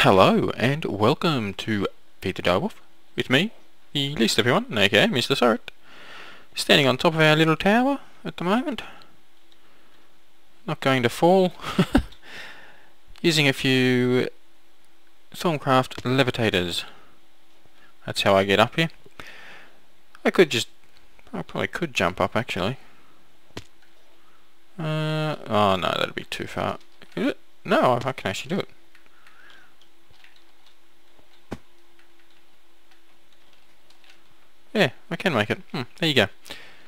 Hello and welcome to Feed The Direwolf with me, the least of everyone, aka MrSuryt, standing on top of our little tower at the moment. Not going to fall. Using a few Stormcraft levitators. That's how I get up here. I probably could jump up actually. Oh no, that'd be too far. Is it? No, I can actually do it. Yeah, I can make it. There you go.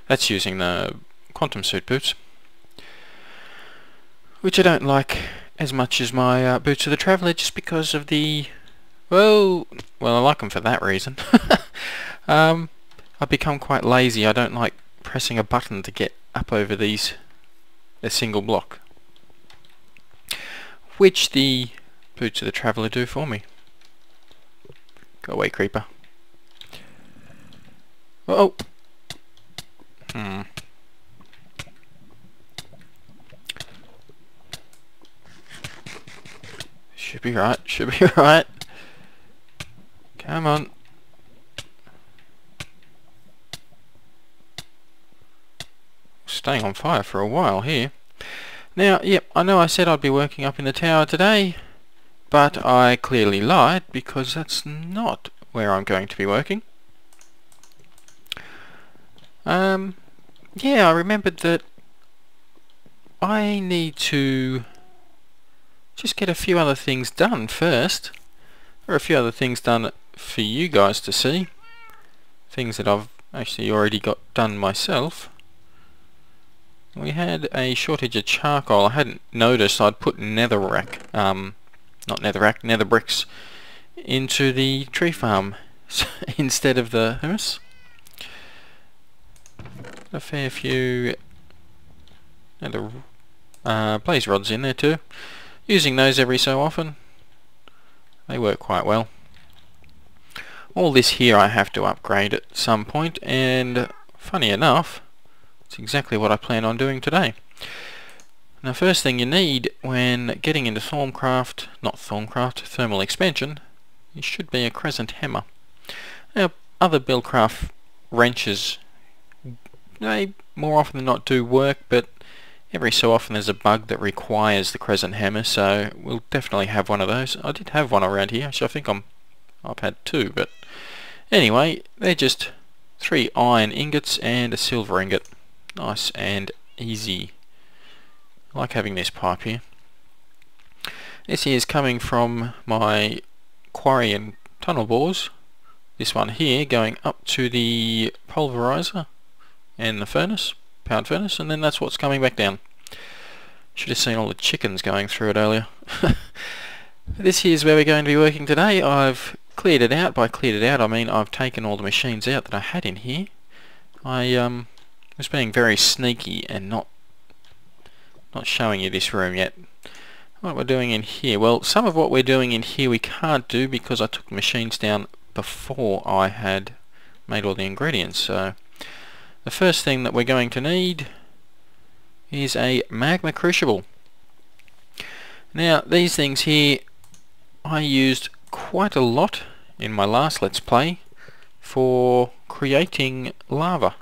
That's using the quantum suit boots, which I don't like as much as my boots of the Traveller, just because of the... Well, I like them for that reason. I've become quite lazy. I don't like pressing a button to get up over a single block, which the boots of the Traveller do for me. Go away, creeper. Oh! Should be right, should be right. Come on. Staying on fire for a while here. Now, yep, I know I said I'd be working up in the tower today, but I clearly lied, because that's not where I'm going to be working. Yeah, I remembered that I need to just get a few other things done first, or a few other things done for you guys to see. Things that I've actually already got done myself. We had a shortage of charcoal. I hadn't noticed. I'd put nether bricks into the tree farm instead of the humus. A fair few nether blaze rods in there too. Using those every so often. They work quite well. All this here I have to upgrade at some point, and funny enough, it's exactly what I plan on doing today. Now, first thing you need when getting into thermal expansion, it should be a crescent hammer. Now, other buildcraft wrenches, they more often than not do work, but every so often there's a bug that requires the crescent hammer, so we'll definitely have one of those. I did have one around here, actually. I think I've had two, but anyway, they're just 3 iron ingots and a silver ingot. Nice and easy. I like having this pipe here. This here is coming from my quarry and tunnel bores. This one here going up to the pulverizer and the furnace, powered furnace, and then that's what's coming back down. Should have seen all the chickens going through it earlier. This here's where we're going to be working today. I've cleared it out. By cleared it out, I mean I've taken all the machines out that I had in here. I was being very sneaky and not showing you this room yet. What we're doing in here, well, some of what we're doing in here we can't do because I took the machines down before I had made all the ingredients. So the first thing that we're going to need is a magma crucible. Now, these things here I used quite a lot in my last Let's Play for creating lava.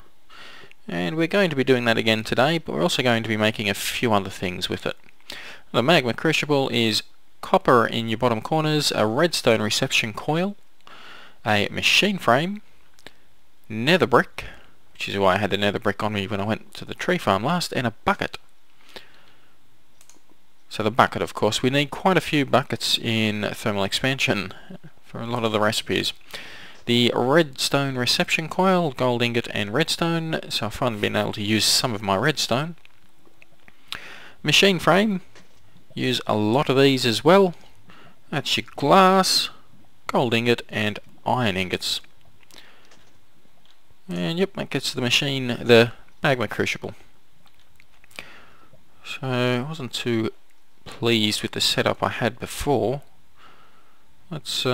And we're going to be doing that again today, but we're also going to be making a few other things with it. The magma crucible is copper in your bottom corners, a redstone reception coil, a machine frame, nether brick, which is why I had the nether brick on me when I went to the tree farm last, and a bucket. So the bucket, of course, we need quite a few buckets in thermal expansion for a lot of the recipes. The redstone reception coil, gold ingot and redstone, so I've finally been able to use some of my redstone. Machine frame, use a lot of these as well. That's your glass, gold ingot and iron ingots. And yep, that gets the machine, the magma crucible. So I wasn't too pleased with the setup I had before. Let's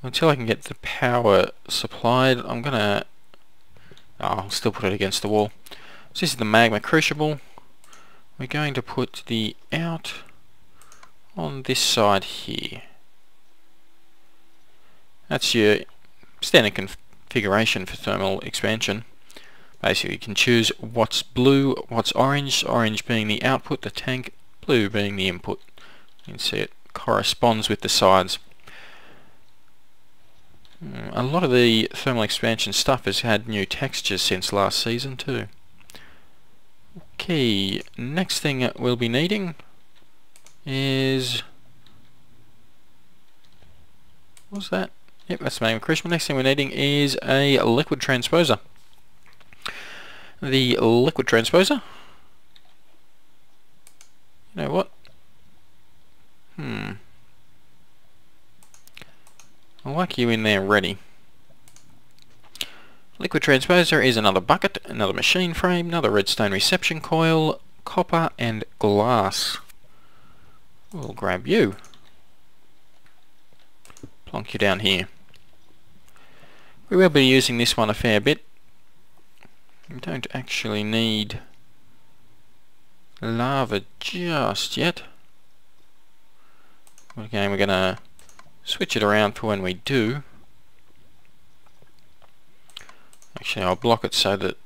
until I can get the power supplied, I'll still put it against the wall. So this is the magma crucible. We're going to put the out on this side here. That's your standard configuration for thermal expansion. Basically you can choose what's blue, what's orange, orange being the output, the tank, blue being the input. You can see it corresponds with the sides. A lot of the thermal expansion stuff has had new textures since last season too. Okay, next thing we'll be needing is... what's that? Yep, that's the name of Christmas. Next thing we're needing is a liquid transposer. The liquid transposer. You know what? I'll like you in there ready. Liquid transposer is another bucket, another machine frame, another redstone reception coil, copper and glass. We'll grab you. Plonk you down here. We will be using this one a fair bit. We don't actually need lava just yet. Again, we're going to switch it around for when we do. Actually, I'll block it so that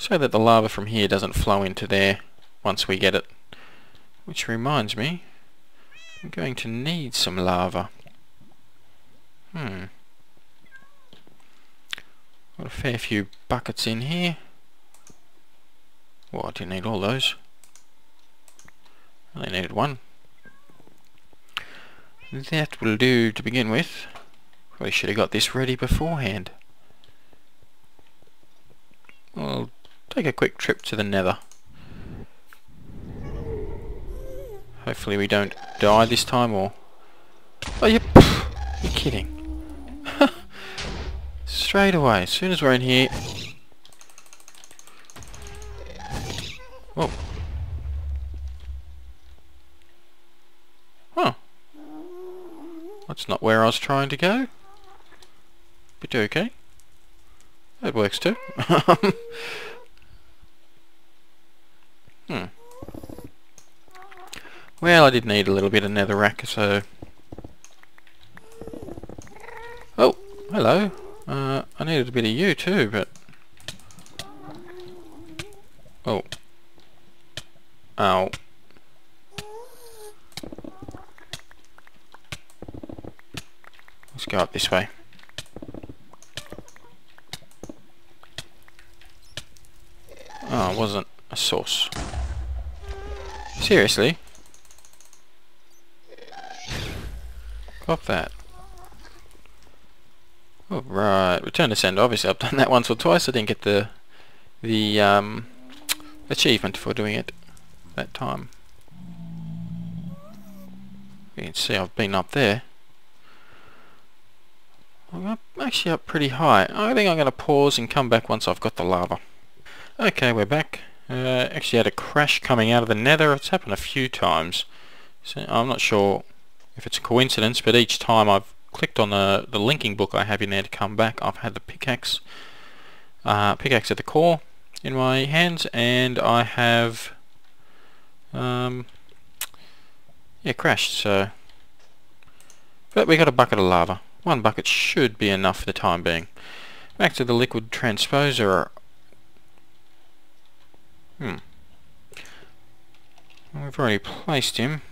the lava from here doesn't flow into there once we get it. Which reminds me, I'm going to need some lava. Got a fair few buckets in here. Well, I didn't need all those. I only needed one. That will do to begin with. Probably should have got this ready beforehand. We'll take a quick trip to the nether. Hopefully we don't die this time, or... oh, you're kidding. Straight away, as soon as we're in here... whoa. Huh. That's not where I was trying to go. But okay. That works too. Well, I did need a little bit of netherrack, so... oh, hello. I needed a bit of you too, but... oh. Ow. Let's go up this way. Oh, it wasn't a source. Seriously? Cop that. Alright, return to sender. Obviously I've done that once or twice. I didn't get the achievement for doing it that time. You can see I've been up there. I'm actually up pretty high. I think I'm going to pause and come back once I've got the lava. Okay, we're back. Actually had a crash coming out of the nether. It's happened a few times. So I'm not sure if it's a coincidence, but each time I've clicked on the linking book I have in there to come back, I've had the pickaxe at the core in my hands, and I have crashed. So, but we got a bucket of lava. One bucket should be enough for the time being. Back to the liquid transposer. We've already placed him.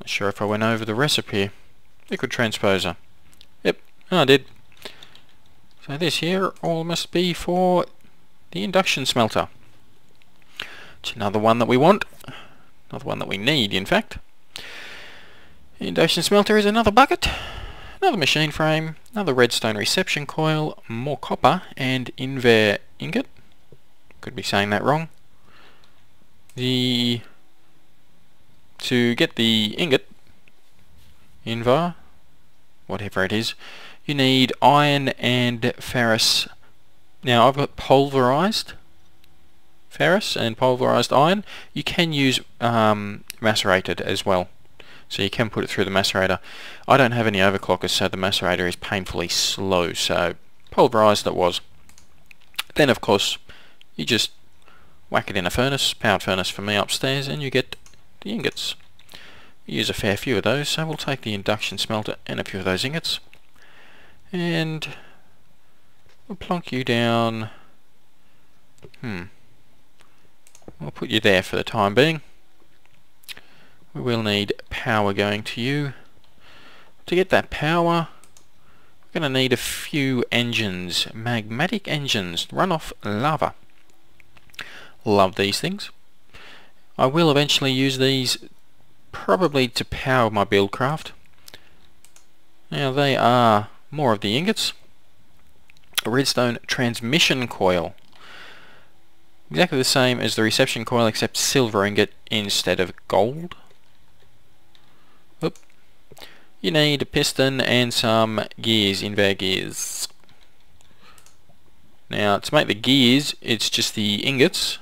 Not sure if I went over the recipe. Liquid transposer. Yep, I did. So this here all must be for the induction smelter. It's another one that we want. Another one that we need, in fact. The induction smelter is another bucket. Another machine frame. Another redstone reception coil. More copper and invar ingot. Could be saying that wrong. To get the ingot, invar, whatever it is, you need iron and ferrous. Now I've got pulverized ferrous and pulverized iron. You can use macerated as well, so you can put it through the macerator. I don't have any overclockers, so the macerator is painfully slow, so pulverized it was. Then of course you just whack it in a furnace, powered furnace for me upstairs, and you get the ingots. We use a fair few of those, so we'll take the induction smelter and a few of those ingots, and we'll plonk you down. We'll put you there for the time being. We will need power going to you. To get that power, we're going to need a few engines, magmatic engines, run off lava. Love these things. I will eventually use these probably to power my buildcraft. Now they are more of the ingots. A redstone transmission coil. Exactly the same as the reception coil, except silver ingot instead of gold. Oop. You need a piston and some gears, inverter gears. Now to make the gears, it's just the ingots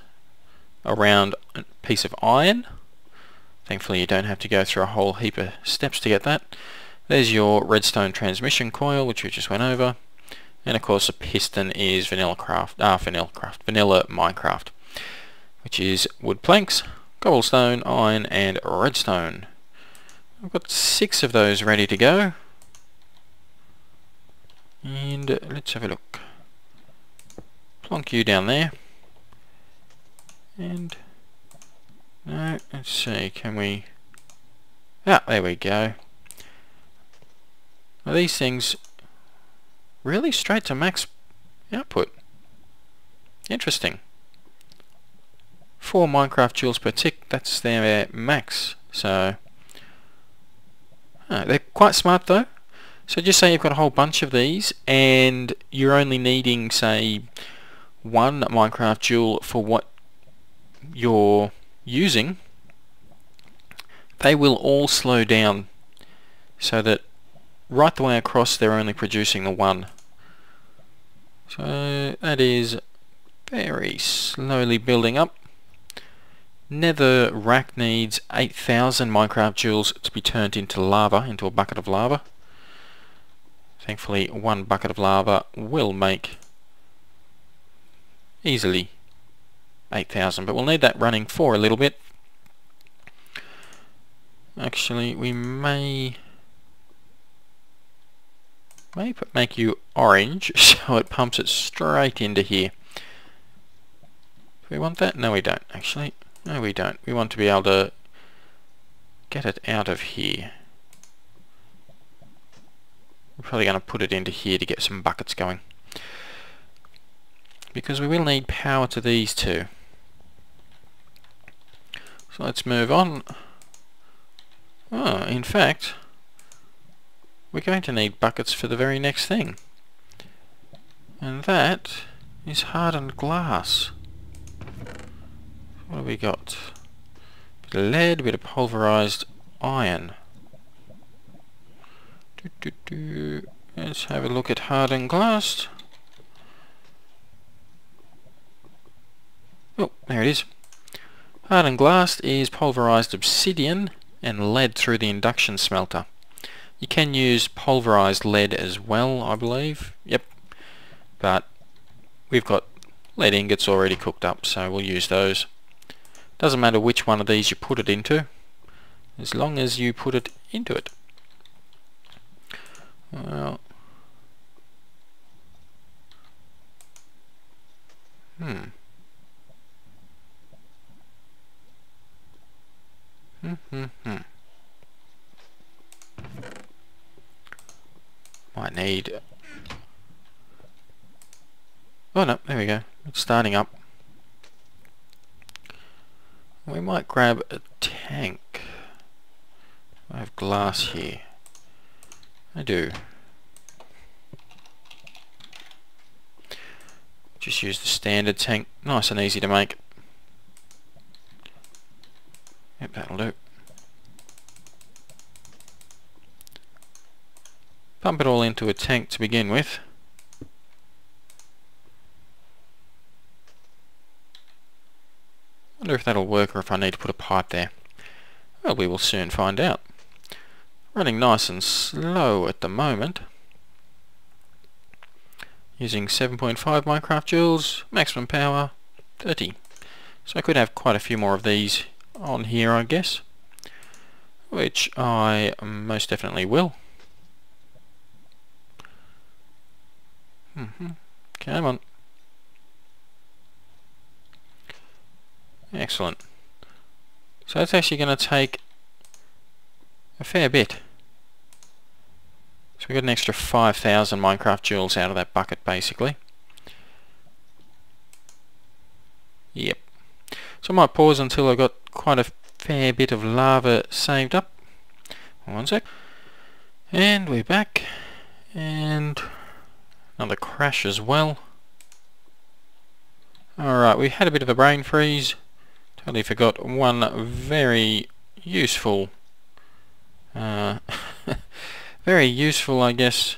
around a piece of iron. Thankfully you don't have to go through a whole heap of steps to get that. There's your redstone transmission coil, which we just went over. And of course the piston is vanilla Minecraft, which is wood planks, cobblestone, iron and redstone. I've got 6 of those ready to go. And let's have a look. Plonk you down there. And no, let's see, can we... Ah, there we go. Now these things really straight to max output. Interesting. 4 Minecraft joules per tick, that's their max. So they're quite smart though. So just say you've got a whole bunch of these and you're only needing, say, 1 Minecraft joule for what you're using. They will all slow down so that right the way across they're only producing the 1. So that is very slowly building up. Nether rack needs 8,000 Minecraft joules to be turned into lava, into a bucket of lava. Thankfully 1 bucket of lava will make easily 8,000, but we'll need that running for a little bit. Actually we may make you orange so it pumps it straight into here. Do we want that? No we don't actually. No we don't. We want to be able to get it out of here. We're probably going to put it into here to get some buckets going, because we will need power to these 2. So let's move on. Oh, in fact we're going to need buckets for the very next thing, and that is hardened glass. What have we got? A bit of lead, a bit of pulverized iron. Let's have a look at hardened glass. Oh, there it is. Hardened glass is pulverized obsidian and lead through the induction smelter. You can use pulverized lead as well, I believe. Yep. But we've got lead ingots already cooked up, so we'll use those. Doesn't matter which one of these you put it into, as long as you put it into it. Well, might need... Oh no, there we go. It's starting up. We might grab a tank. I have glass here. I do. Just use the standard tank. Nice and easy to make. Yep, that'll do. Pump it all into a tank to begin with. Wonder if that'll work or if I need to put a pipe there. Well, we will soon find out. Running nice and slow at the moment. Using 7.5 Minecraft joules, maximum power 30. So I could have quite a few more of these on here, I guess, which I most definitely will. Come on. Excellent. So that's actually going to take a fair bit. So we got an extra 5,000 Minecraft joules out of that bucket, basically. Yep. So I might pause until I've got quite a fair bit of lava saved up. One sec. And we're back. And another crash as well. Alright, we had a bit of a brain freeze. Totally forgot one very useful very useful, I guess,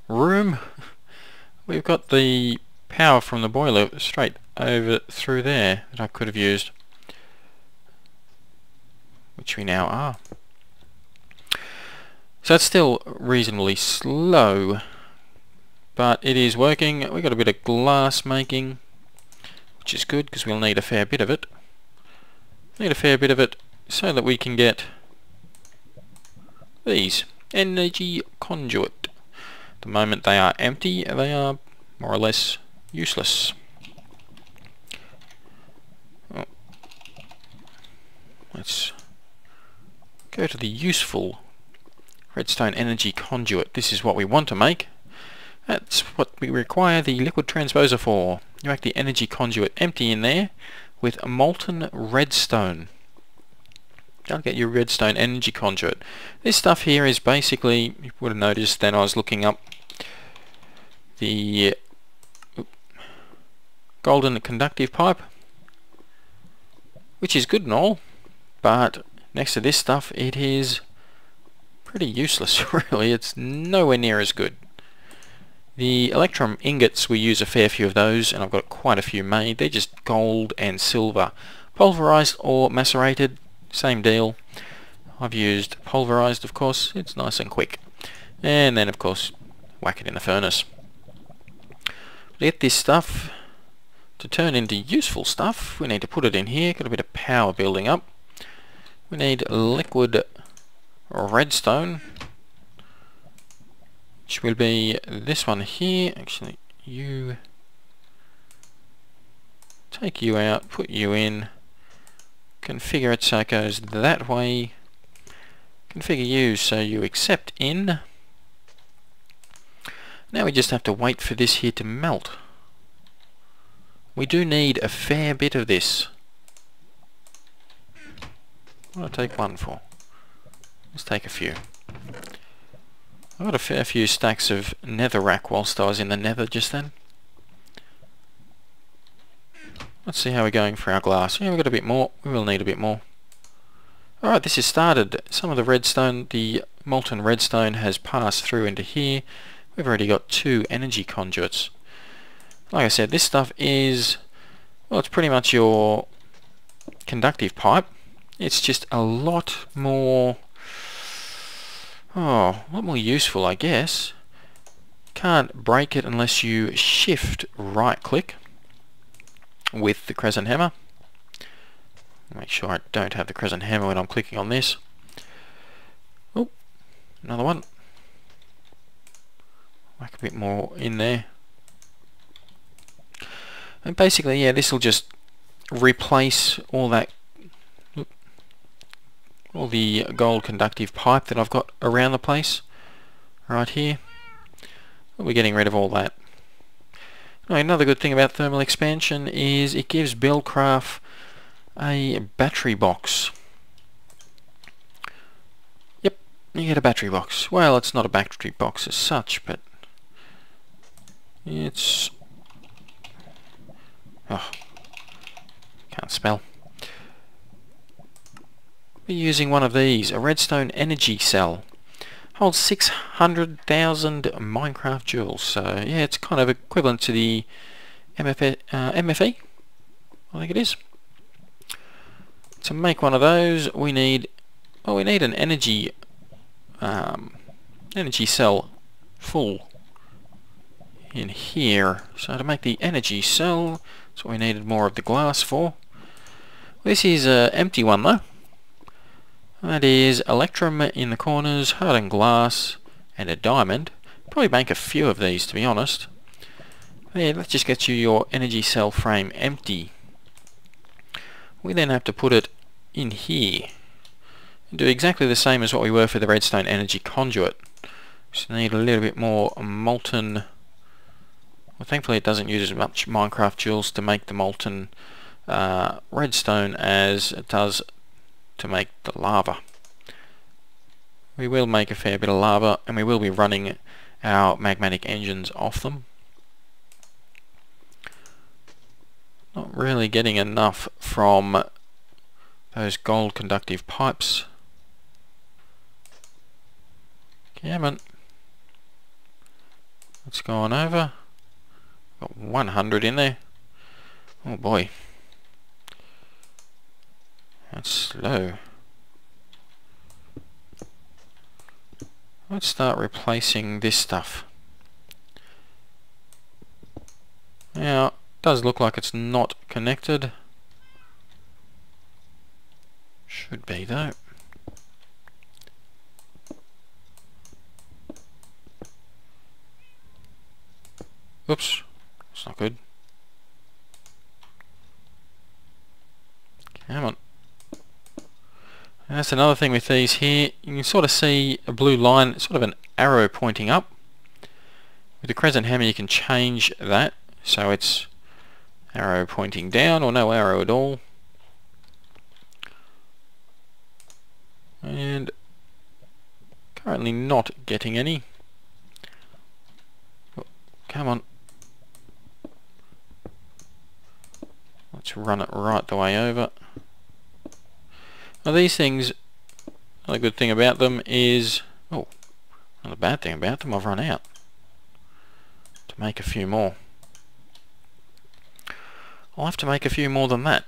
room. We've got the power from the boiler straight over through there that I could have used, which we now are. So it's still reasonably slow, but it is working. We've got a bit of glass making, which is good because we'll need a fair bit of it. Need a fair bit of it so that we can get these energy conduit. The moment they are empty, they are more or less useless. Oh. Let's go to the useful redstone energy conduit. This is what we want to make. That's what we require the liquid transposer for. You make the energy conduit empty in there with molten redstone. I'll get your redstone energy conduit. This stuff here is basically, you would have noticed then I was looking up the golden conductive pipe, which is good and all, but next to this stuff it is pretty useless really. It's nowhere near as good. The electrum ingots, we use a fair few of those, and I've got quite a few made. They're just gold and silver, pulverized or macerated. Same deal. I've used pulverized, of course. It's nice and quick. And then, of course, whack it in the furnace. To get this stuff to turn into useful stuff, we need to put it in here. Got a bit of power building up. We need liquid redstone, which will be this one here. Actually, you take you out, put you in. Configure it so it goes that way. Configure you so you accept in. Now we just have to wait for this here to melt. We do need a fair bit of this. What do I take one for? Let's take a few. I got a fair few stacks of netherrack whilst I was in the nether just then. Let's see how we're going for our glass. Yeah, we've got a bit more. We will need a bit more. Alright, this is started. Some of the redstone, the molten redstone, has passed through into here. We've already got 2 energy conduits. Like I said, this stuff is, well, it's pretty much your conductive pipe. It's just a lot more, a lot more useful, I guess. Can't break it unless you shift right click with the crescent hammer. Make sure I don't have the crescent hammer when I'm clicking on this. Oh, another one. Whack a bit more in there. And basically, yeah, this will just replace all that, all the gold conductive pipe that I've got around the place right here. We're getting rid of all that. Another good thing about thermal expansion is it gives Buildcraft a battery box. Yep, you get a battery box. Well, it's not a battery box as such, but it's... oh, can't spell. We're using one of these, a redstone energy cell. Holds 600,000 Minecraft joules, so yeah, it's kind of equivalent to the MFE, I think it is. To make one of those, we need, well, we need an energy cell full in here. So to make the energy cell, That's what we needed more of the glass for. This is an empty one though. That is electrum in the corners, hardened glass, and a diamond. Probably make a few of these, to be honest. Yeah, let's just get you your energy cell frame empty. We then have to put it in here. And do exactly the same as what we were for the redstone energy conduit. Just need a little bit more molten... Well, thankfully it doesn't use as much Minecraft joules to make the molten redstone as it does to make the lava. We will make a fair bit of lava, and we will be running our magmatic engines off them. Not really getting enough from those gold conductive pipes. Come on. Let's go on over. Got 100 in there. Oh boy. That's slow. Let's start replacing this stuff. Now, it does look like it's not connected. Should be though. Oops, that's not good. Come on. And that's another thing with these here. You can sort of see a blue line, sort of an arrow pointing up. With the crescent hammer you can change that so it's arrow pointing down or no arrow at all. And currently not getting any. Oh, come on. Let's run it right the way over. Now these things, another good thing about them is, oh, another bad thing about them, I've run out. To make a few more. I'll have to make a few more than that.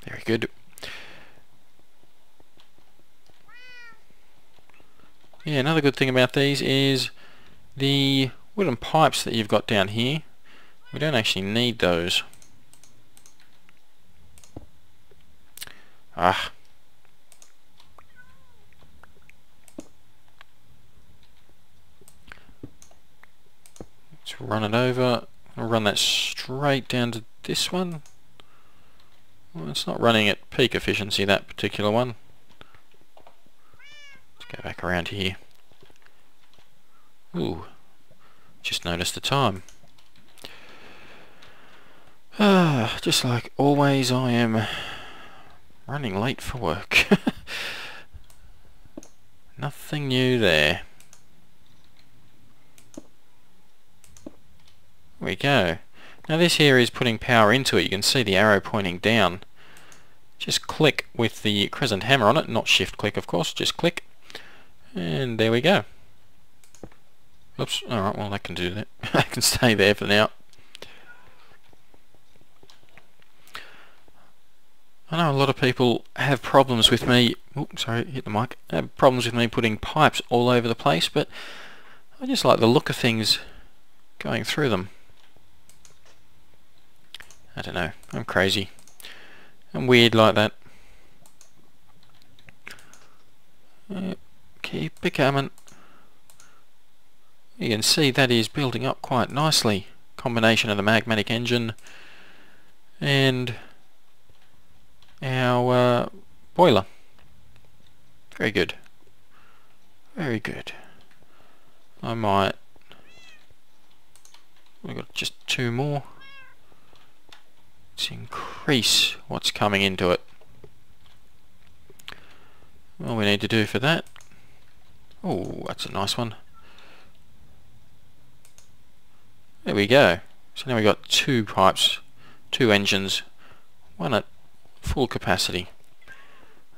Very good. Yeah, another good thing about these is the wooden pipes that you've got down here. We don't actually need those. Ah. Let's run it over. I'll run that straight down to this one. Well, it's not running at peak efficiency, that particular one. Let's go back around here. Ooh, just noticed the time. Just like always, I am running late for work. Nothing new there. There we go. Now this here is putting power into it. You can see the arrow pointing down. Just click with the crescent hammer on it, not shift click of course, just click. And there we go. Oops, alright, well that can do that. That can stay there for now. I know a lot of people have problems with me, oops, sorry, hit the mic, have problems with me putting pipes all over the place, but I just like the look of things going through them. I don't know, I'm crazy. I'm weird like that. Keep it coming. You can see that is building up quite nicely. Combination of the magmatic engine and our boiler. Very good. Very good. I might... We've got just two more. Let's increase what's coming into it. All we need to do for that... Oh, that's a nice one. There we go. So now we've got two pipes, two engines, one at full capacity.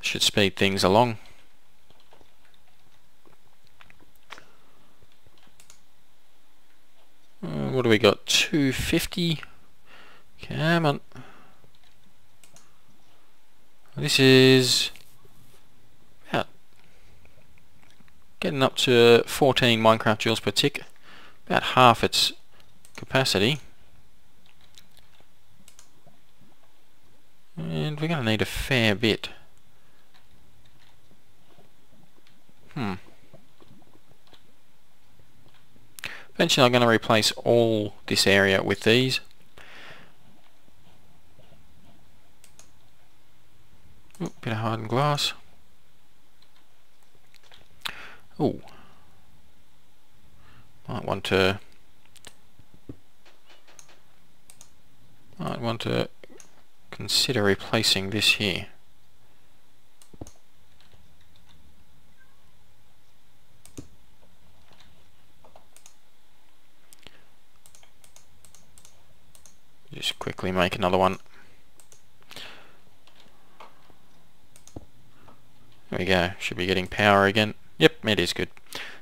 Should speed things along. What do we got? 250. Come on. This is about getting up to 14 Minecraft joules per tick, about half its capacity. And we're going to need a fair bit. Eventually I'm going to replace all this area with these. Ooh, bit of hardened glass. Ooh. Might want to consider replacing this here. Just quickly make another one. There we go, should be getting power again. Yep, it is good.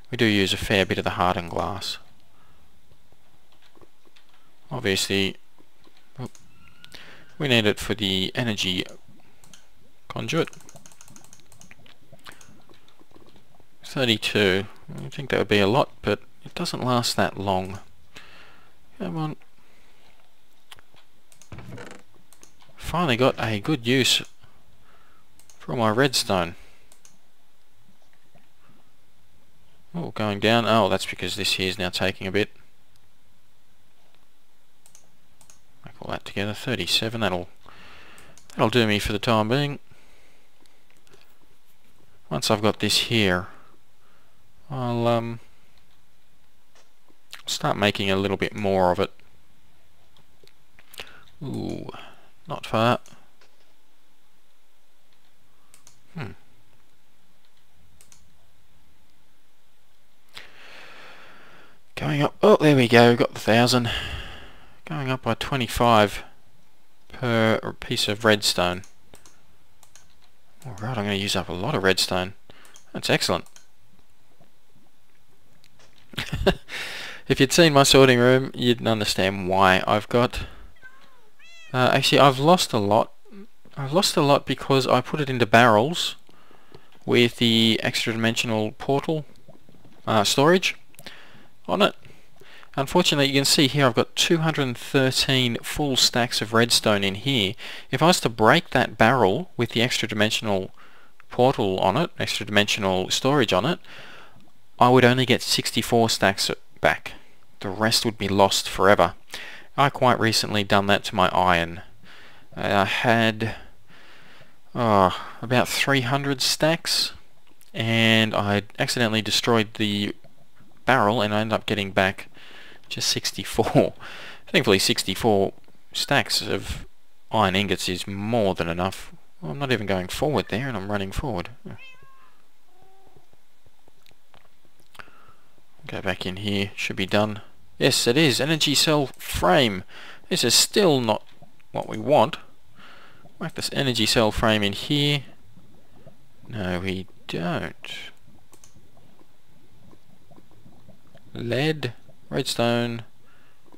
We do use a fair bit of the hardened glass. Obviously, we need it for the energy conduit. 32, I think that would be a lot, but it doesn't last that long. Come on. Finally got a good use for my redstone. Oh, going down. Oh, that's because this here is now taking a bit. Make all that together. 37. That'll do me for the time being. Once I've got this here, I'll start making a little bit more of it. Ooh, not far. Going up. Oh, there we go. Got the 1,000. Going up by 25 per piece of redstone. Alright, I'm going to use up a lot of redstone. That's excellent. If you'd seen my sorting room, you'd understand why I've got... actually, I've lost a lot. I've lost a lot because I put it into barrels with the extra dimensional portal storage on it. Unfortunately, you can see here I've got 213 full stacks of redstone in here. If I was to break that barrel with the extra dimensional portal on it, extra dimensional storage on it, I would only get 64 stacks back. The rest would be lost forever. I quite recently done that to my iron. I had about 300 stacks, and I accidentally destroyed the barrel and I ended up getting back just 64. Thankfully 64 stacks of iron ingots is more than enough. Well, I'm not even going forward there and I'm running forward. Go back in here, should be done. Yes, it is. Energy cell frame. This is still not what we want. Whack this energy cell frame in here. No, we don't. Lead, redstone,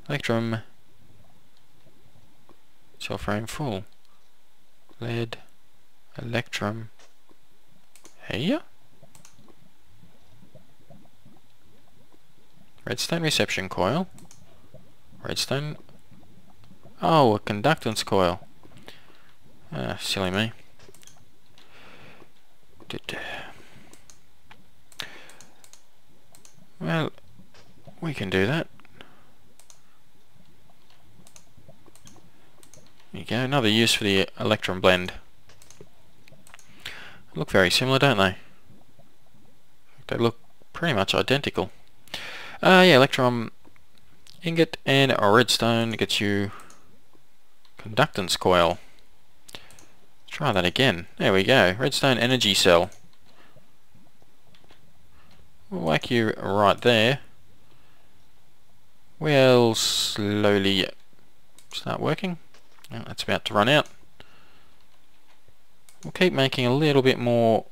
electrum, cell frame full. Lead, electrum, here. Redstone reception coil. Redstone. Oh, a conductance coil. Silly me. Well, we can do that. There you go, another use for the electrum blend. Look very similar, don't they? They look pretty much identical. Yeah, electrum ingot and a redstone gets you conductance coil. Let's try that again. There we go. Redstone energy cell. We'll whack you right there. We'll slowly start working. Oh, that's about to run out. We'll keep making a little bit more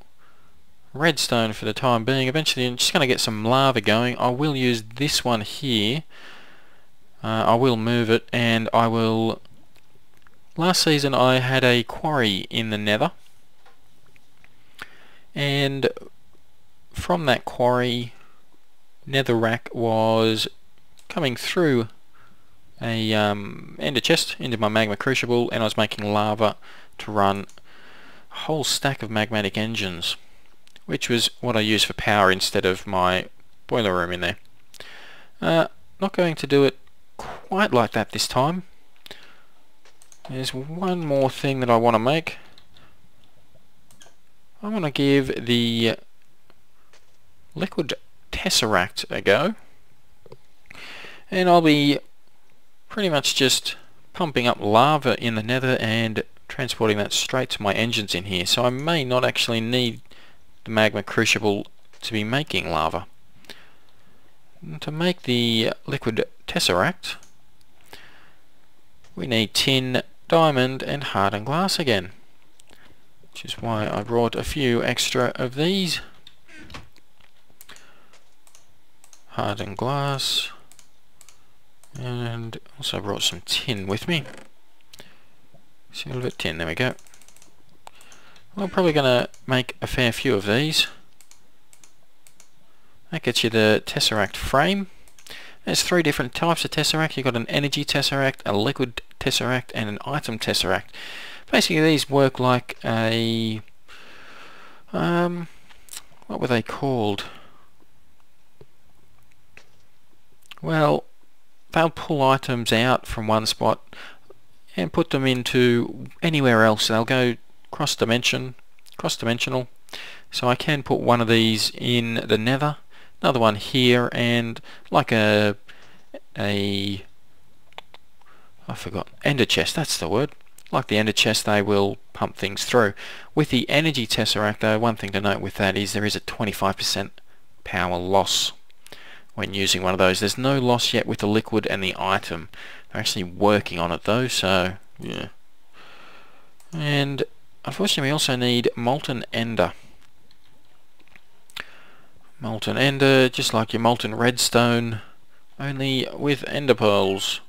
redstone for the time being. Eventually I'm just going to get some lava going. I will use this one here. I will move it, and I will... Last season I had a quarry in the nether, and from that quarry, netherrack was coming through a ender chest into my magma crucible, and I was making lava to run a whole stack of magmatic engines, which was what I used for power instead of my boiler room in there. Not going to do it quite like that this time. There's one more thing that I want to make. I want to give the liquid tesseract a go, and I'll be pretty much just pumping up lava in the nether and transporting that straight to my engines in here, so I may not actually need the magma crucible to be making lava. And to make the liquid tesseract, we need tin, diamond and hardened glass again, which is why I brought a few extra of these. Hardened glass, and also brought some tin with me. Silver tin, there we go. We're probably going to make a fair few of these. That gets you the tesseract frame. There's three different types of tesseract. You've got an energy tesseract, a liquid tesseract and an item tesseract. Basically these work like a what were they called? Well, they'll pull items out from one spot and put them into anywhere else. They'll go cross-dimensional. So I can put one of these in the nether, another one here, and like I forgot, ender chest, that's the word. Like the ender chest, they will pump things through. With the energy tesseract though, one thing to note with that is there is a 25% power loss when using one of those. There's no loss yet with the liquid and the item. They're actually working on it though, so yeah. And unfortunately we also need molten ender. Molten ender, just like your molten redstone, only with ender pearls.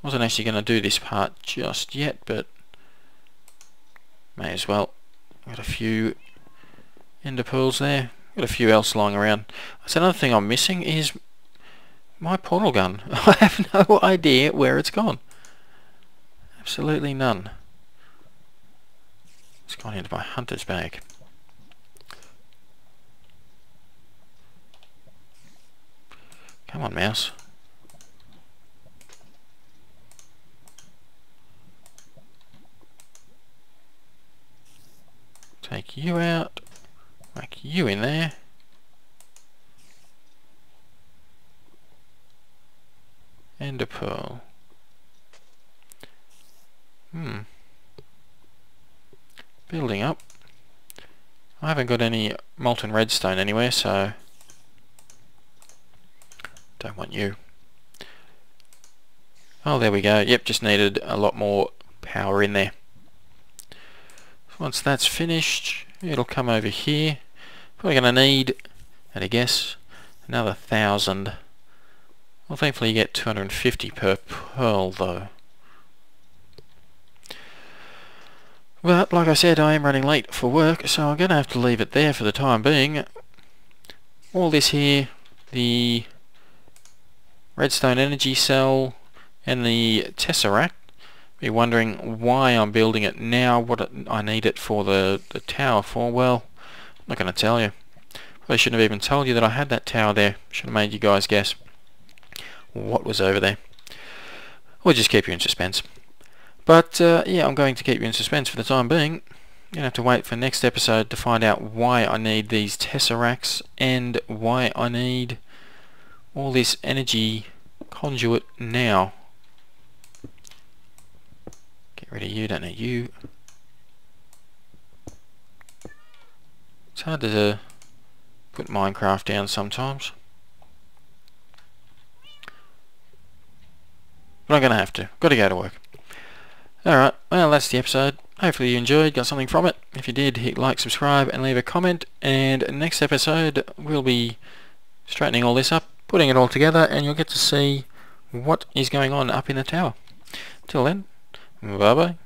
Wasn't actually going to do this part just yet, but may as well. Got a few ender pearls there. Got a few else lying around. So another thing I'm missing is my portal gun. I have no idea where it's gone. Absolutely none. It's gone into my hunter's bag. Come on, mouse. Take you out. Make you in there. And a pearl. Building up. I haven't got any molten redstone anywhere, so don't want you. Oh, there we go. Yep, just needed a lot more power in there. Once that's finished, it'll come over here. Probably going to need, at a guess, another 1,000. Well, thankfully you get 250 per pearl though. But like I said, I am running late for work, so I'm going to have to leave it there for the time being. All this here, the redstone energy cell and the tesseract. You're wondering why I'm building it now, what I need it for the tower for. Well, I'm not going to tell you. Probably shouldn't have even told you that I had that tower there. Should have made you guys guess what was over there. We'll just keep you in suspense. But yeah, I'm going to keep you in suspense for the time being. You're going to have to wait for next episode to find out why I need these tesseracts and why I need all this energy conduit now. Get rid of you, don't need you. It's hard to put Minecraft down sometimes. But I'm going to have to. Got to go to work. Alright, well that's the episode. Hopefully you enjoyed, got something from it. If you did, hit like, subscribe and leave a comment. And next episode we'll be straightening all this up, putting it all together, and you'll get to see what is going on up in the tower. Till then, bye bye.